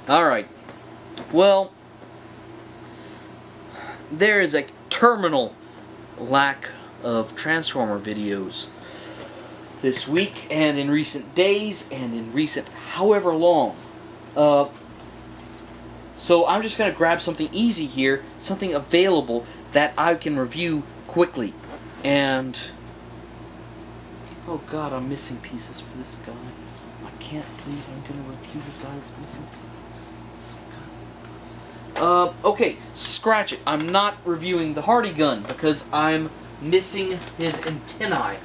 Alright. Well, there is a terminal lack of Transformer videos this week and in recent days and in recent however long. So I'm just going to grab something easy here, something available that I can review quickly. And oh god, I'm missing pieces for this guy. I can't believe I'm going to review the guy that's missing pieces. Okay, scratch it. I'm not reviewing the Hardy gun because I'm missing his antennae.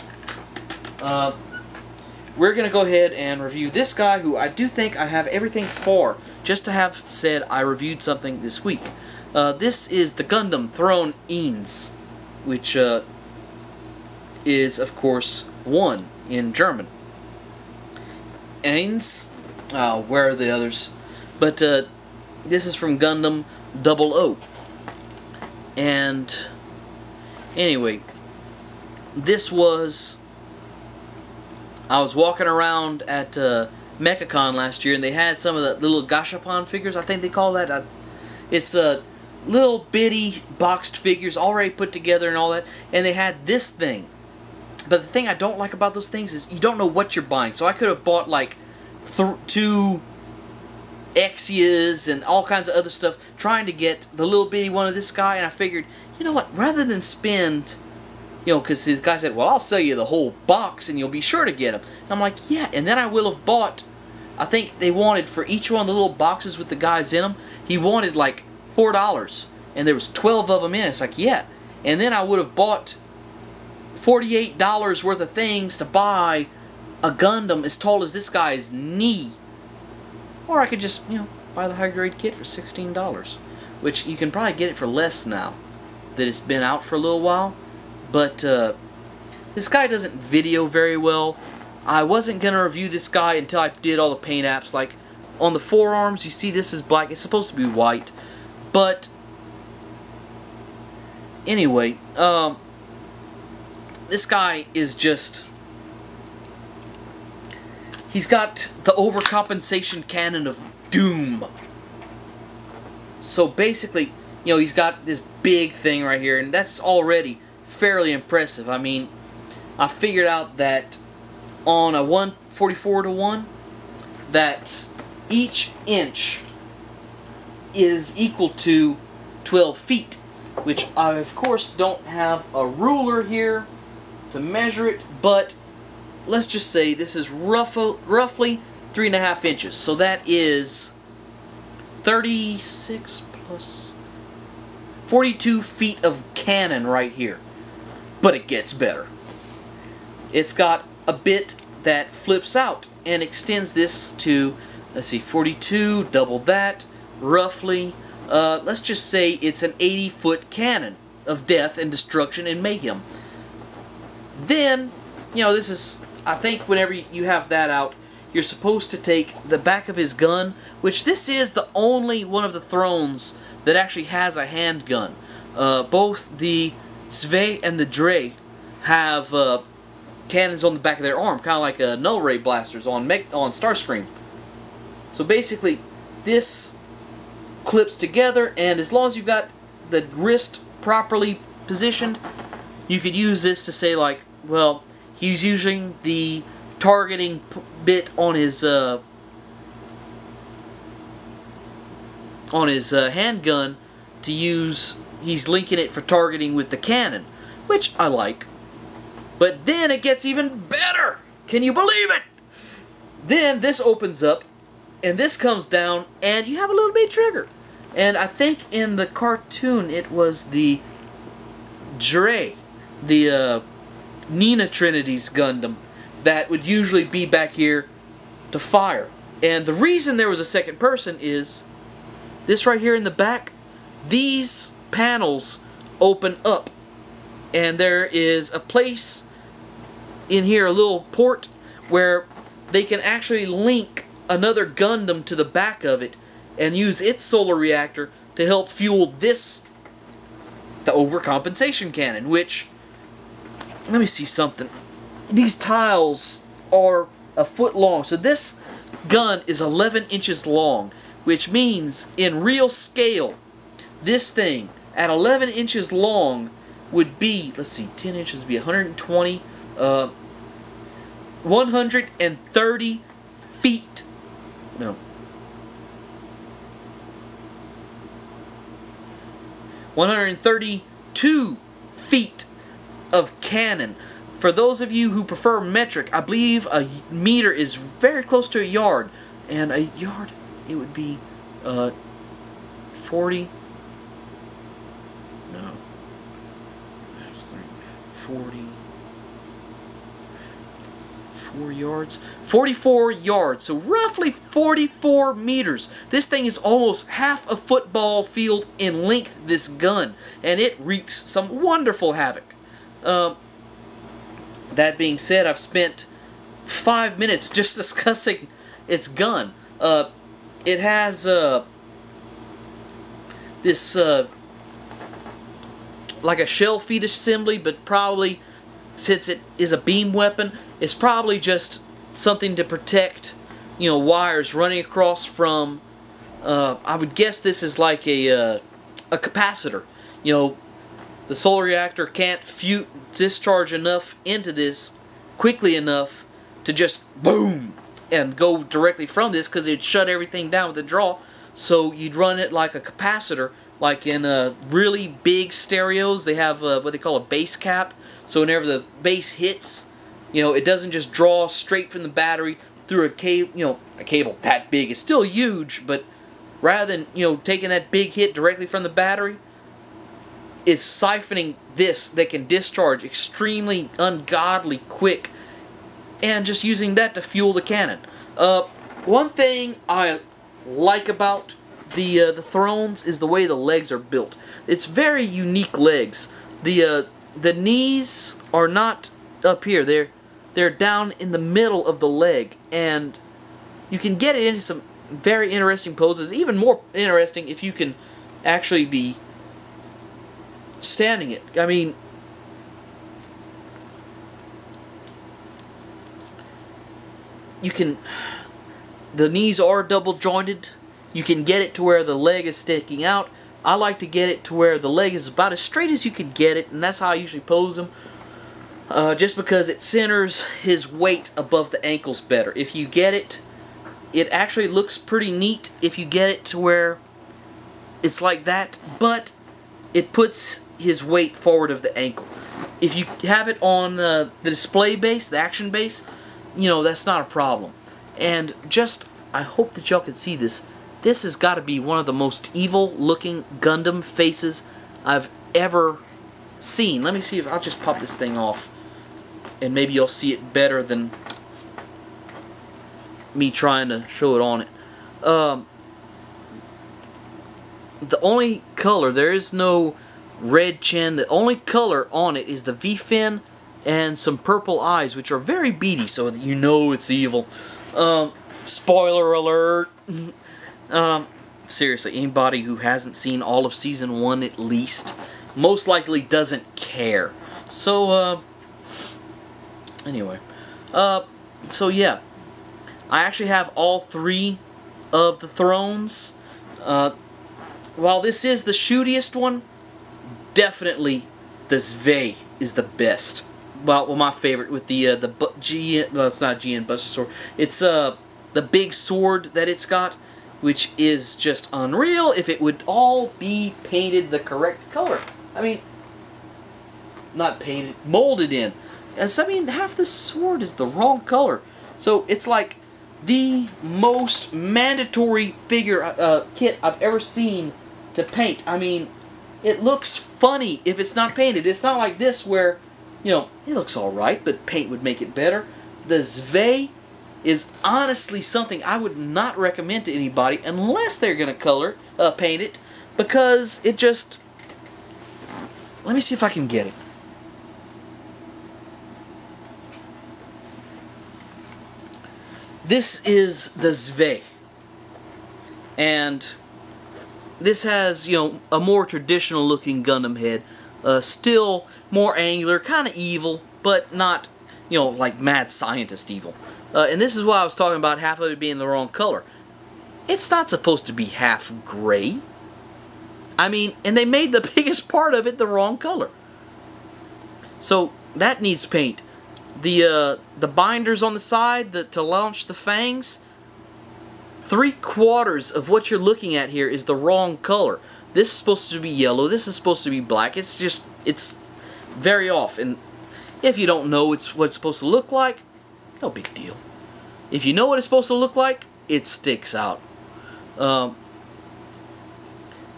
We're going to go ahead and review this guy who I do think I have everything for, just to have said I reviewed something this week. This is the Gundam Throne Eins, which is, of course, 1 in German. Eins, where are the others? But this is from Gundam 00. And anyway, this was... I was walking around at MechaCon last year, and they had some of the little gashapon figures, I think they call that. It's little bitty boxed figures already put together and all that, and they had this thing. But the thing I don't like about those things is you don't know what you're buying. So I could have bought like 2 Exias and all kinds of other stuff trying to get the little bitty one of this guy, and I figured, you know what, rather than spend... You know, because the guy said, well, I'll sell you the whole box and you'll be sure to get them. And I'm like, yeah. And then I will have bought, I think they wanted for each one of the little boxes with the guys in them, he wanted like $4. And there was 12 of them in. It's like, yeah. And then I would have bought $48 worth of things to buy a Gundam as tall as this guy's knee. Or I could just, you know, buy the high grade kit for $16. Which you can probably get it for less now that it's been out for a little while. But this guy doesn't video very well. I wasn't going to review this guy until I did all the paint apps. Like on the forearms, you see this is black. It's supposed to be white. But anyway, this guy is just... He's got the overcompensation cannon of doom. So basically, you know, he's got this big thing right here, and that's already fairly impressive. I mean, I figured out that on a 144:1 that each inch is equal to 12 feet, which I of course don't have a ruler here to measure it, but let's just say this is roughly 3.5 inches. So that is 36 plus 42 feet of cannon right here. But it gets better. It's got a bit that flips out and extends this to, let's see, 42, double that, roughly. Let's just say it's an 80-foot cannon of death and destruction and mayhem. Then, you know, this is, I think whenever you have that out, you're supposed to take the back of his gun, which this is the only one of the thrones that actually has a handgun. Both the Sve and the Dre have cannons on the back of their arm, kind of like null ray blasters on Starscream. So basically, this clips together, and as long as you've got the wrist properly positioned, you could use this to say, like, well, he's using the targeting bit on his handgun to use. He's linking it for targeting with the cannon, which I like. But then it gets even better! Can you believe it? Then this opens up, and this comes down, and you have a little bitty trigger. And I think in the cartoon it was the Dre, the Nina Trinity's Gundam, that would usually be back here to fire. And the reason there was a second person is this right here in the back. These panels open up, and there is a place in here, a little port, where they can actually link another Gundam to the back of it and use its solar reactor to help fuel this, the overcompensation cannon, which, let me see something. These tiles are a foot long, so this gun is 11 inches long, which means in real scale, this thing at 11 inches long would be, let's see, 10 inches would be 120, 130 feet. No. 132 feet of cannon. For those of you who prefer metric, I believe a meter is very close to a yard. And a yard, it would be 40. No. 44 yards. 44 yards. So roughly 44 meters. This thing is almost half a football field in length, this gun. And it wreaks some wonderful havoc. That being said, I've spent 5 minutes just discussing its gun. It has this like a shell feed assembly, but probably, since it is a beam weapon, it's probably just something to protect, you know, wires running across from. I would guess this is like a capacitor. You know, the solar reactor can't discharge enough into this quickly enough to just boom and go directly from this, because it'd shut everything down with a draw. So you'd run it like a capacitor, like in really big stereos. They have what they call a bass cap. So whenever the bass hits, you know, it doesn't just draw straight from the battery through a cable. You know, a cable that big is still huge, but rather than, you know, taking that big hit directly from the battery, it's siphoning this that can discharge extremely ungodly quick, and just using that to fuel the cannon. One thing I like about the Thrones is the way the legs are built. It's very unique legs. The knees are not up here. They're down in the middle of the leg, and you can get it into some very interesting poses. Even more interesting if you can actually be standing it. I mean, you can, the knees are double jointed. You can get it to where the leg is sticking out. I like to get it to where the leg is about as straight as you can get it, and that's how I usually pose them. Just because it centers his weight above the ankles better. If you get it, it actually looks pretty neat if you get it to where it's like that, but it puts his weight forward of the ankle. If you have it on the display base, the action base, you know, that's not a problem. And just, I hope that y'all can see this. This has got to be one of the most evil looking Gundam faces I've ever seen. Let me see if I'll just pop this thing off, and maybe you'll see it better than me trying to show it on it. The only color, there is no red chin. The only color on it is the V-fin and some purple eyes, which are very beady, so that you know it's evil. Spoiler alert. Seriously, anybody who hasn't seen all of Season 1 at least most likely doesn't care. So, anyway. So yeah. I actually have all 3 of the Thrones. While this is the shootiest one, definitely the Zwei is the best. Well, my favorite with the GN, well, it's not GN Buster Sword. It's the big sword that it's got, which is just unreal if it would all be painted the correct color. I mean, not painted, molded in. As, I mean, half the sword is the wrong color. So it's like the most mandatory figure kit I've ever seen to paint. I mean, it looks funny if it's not painted. It's not like this where, you know, it looks alright, but paint would make it better. The Zwei is honestly something I would not recommend to anybody unless they're going to paint it, because it just... Let me see if I can get it. This is the Zwei. And this has, you know, a more traditional looking Gundam head. Still more angular, kind of evil, but not, you know, like mad scientist evil. And this is why I was talking about half of it being the wrong color. it's not supposed to be half gray. I mean, and they made the biggest part of it the wrong color. So that needs paint. The binders on the side to launch the fangs, 3/4 of what you're looking at here is the wrong color. This is supposed to be yellow, this is supposed to be black. It's very off. And if you don't know what it's supposed to look like, no big deal. If you know what it's supposed to look like, it sticks out.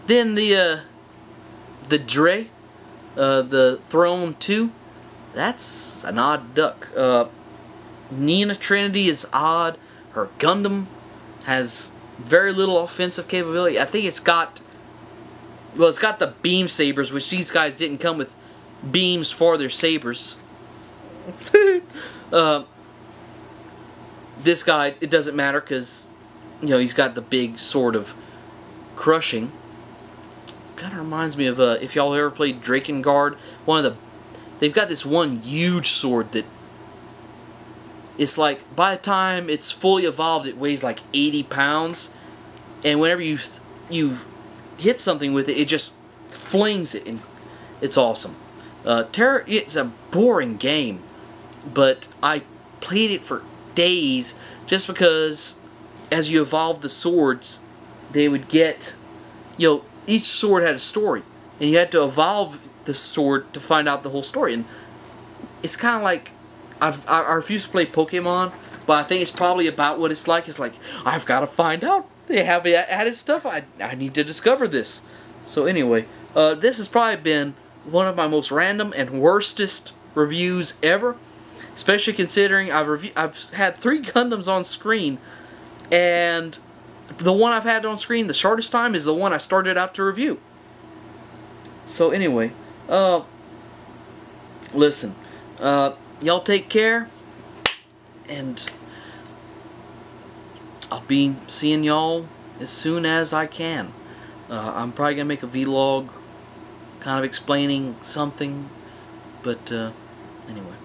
Then the Dre, the Throne 2, that's an odd duck. Nina Trinity is odd. Her Gundam has very little offensive capability. I think it's got the beam sabers, which these guys didn't come with beams for their sabers. This guy, it doesn't matter because, you know, he's got the big sword of crushing. Kind of reminds me of if y'all ever played Drakengard. They've got this one huge sword that it's like by the time it's fully evolved, it weighs like 80 pounds, and whenever you hit something with it, it just flings it, and it's awesome. Terror, it's a boring game, but I played it for days just because as you evolved the swords, they would get, you know, each sword had a story, and you had to evolve the sword to find out the whole story. And it's kind of like I refuse to play Pokemon, but I think it's probably about what it's like. It's like, I've got to find out. They have added stuff. I need to discover this. So anyway, this has probably been one of my most random and worstest reviews ever, especially considering I've had 3 Gundams on screen, and the one I've had on screen the shortest time is the one I started out to review. So anyway, listen, y'all take care, and I'll be seeing y'all as soon as I can. I'm probably going to make a vlog kind of explaining something, but anyway.